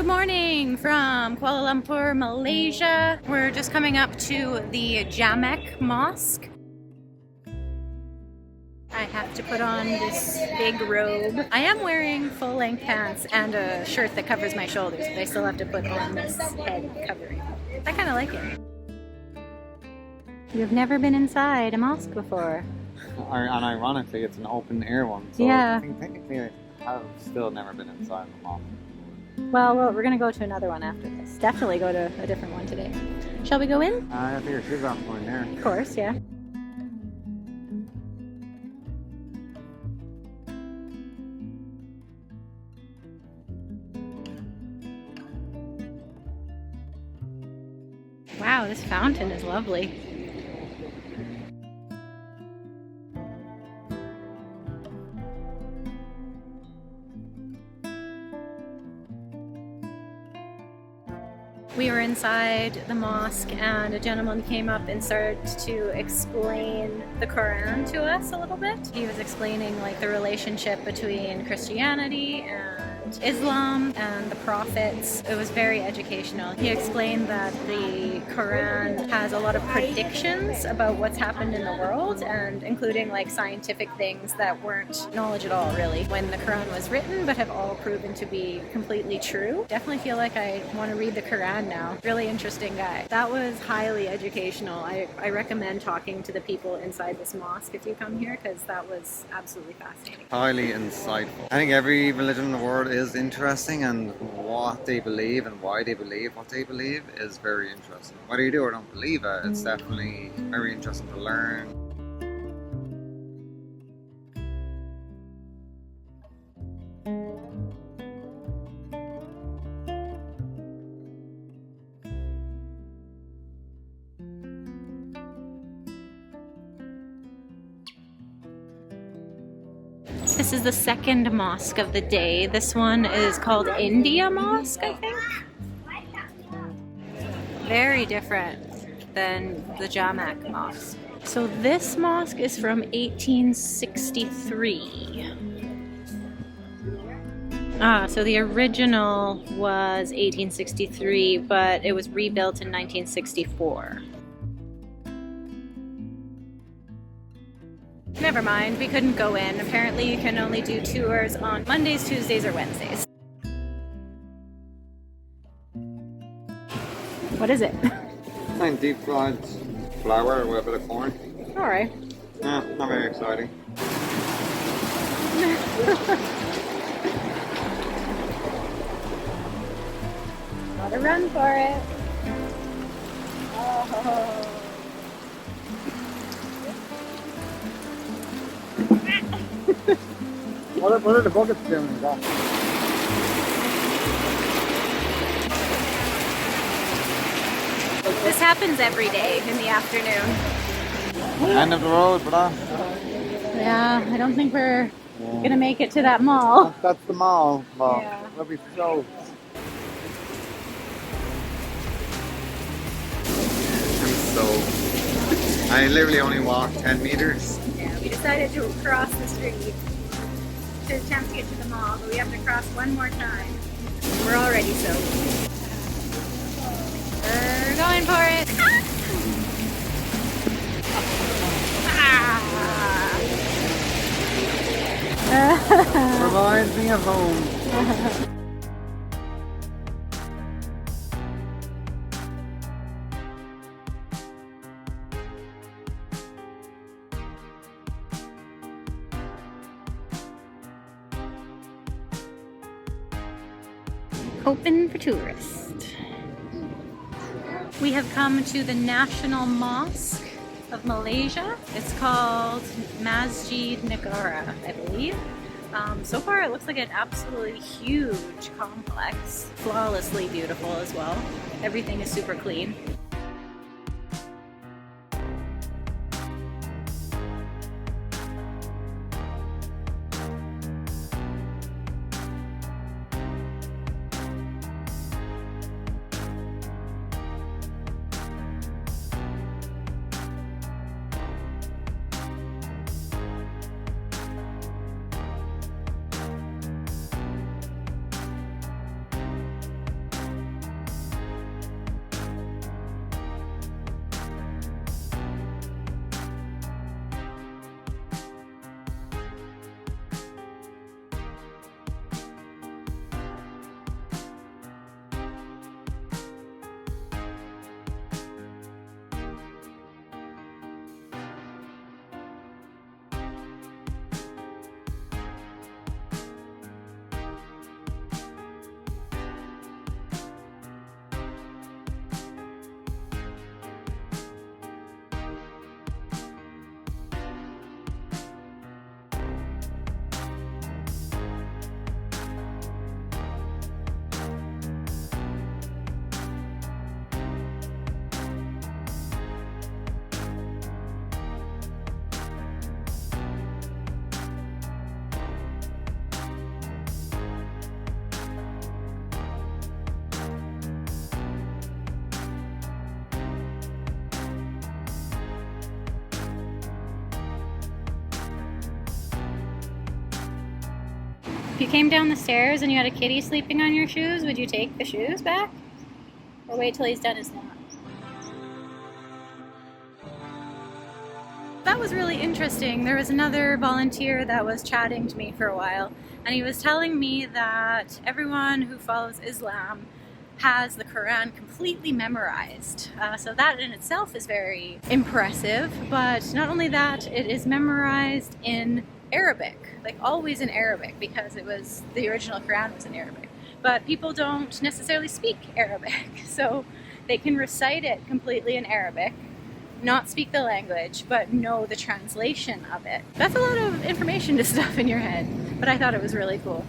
morning from Kuala Lumpur, Malaysia. We're just coming up to the Jamek Mosque. I have to put on this big robe. I am wearing full-length pants and a shirt that covers my shoulders, but I still have to put on this head covering. I kind of like it. You've never been inside a mosque before. And ironically, it's an open air one, so yeah. I think technically I have still never been inside the mosque. Well, we're gonna go to another one after this. Definitely go to a different one today. Shall we go in? I think your shoes aren't going there. Of course, yeah. Wow, this fountain is lovely. We were inside the mosque and a gentleman came up and started to explain the Quran to us a little bit. He was explaining like the relationship between Christianity and Islam and the prophets. It was very educational. He explained that the Quran has a lot of predictions about what's happened in the world, and including like scientific things that weren't knowledge at all really when the Quran was written, but have all proven to be completely true. Definitely feel like I want to read the Quran now. Really interesting guy. That was highly educational. I recommend talking to the people inside this mosque if you come here, because that was absolutely fascinating. Highly insightful. I think every religion in the world is interesting, and what they believe and why they believe what they believe is very interesting. Whether you do or don't believe it, it's definitely very interesting to learn. This is the second mosque of the day. This one is called India Mosque, I think. Very different than the Jamek Mosque. So this mosque is from 1863. So the original was 1863, but it was rebuilt in 1964. Never mind, we couldn't go in. Apparently you can only do tours on Mondays, Tuesdays, or Wednesdays. What is it? Like deep fried flour with a bit of corn. Alright. Yeah, not very exciting. Gotta run for it. Oh. What are the buckets doing? This happens every day in the afternoon. End of the road, brother. Yeah, I don't think we're gonna make it to that mall. That's the mall. Well, Yeah. we'll be so. I'm so. I literally only walked 10 meters. Yeah, we decided to cross the street to attempt to get to the mall, but we have to cross one more time. We're already soaked. We're going for it. Reminds me of home. Open for tourists. We have come to the National Mosque of Malaysia. It's called Masjid Negara, I believe. So far it looks like an absolutely huge complex. Flawlessly beautiful as well. Everything is super clean. If you came down the stairs and you had a kitty sleeping on your shoes, would you take the shoes back? Or wait till he's done his nap? That was really interesting. There was another volunteer that was chatting to me for a while, and he was telling me that everyone who follows Islam has the Quran completely memorized. So that in itself is very impressive, but not only that, it is memorized in Arabic, like always in Arabic, because the original Quran was in Arabic. But people don't necessarily speak Arabic, so they can recite it completely in Arabic, not speak the language, but know the translation of it. That's a lot of information to stuff in your head, but I thought it was really cool.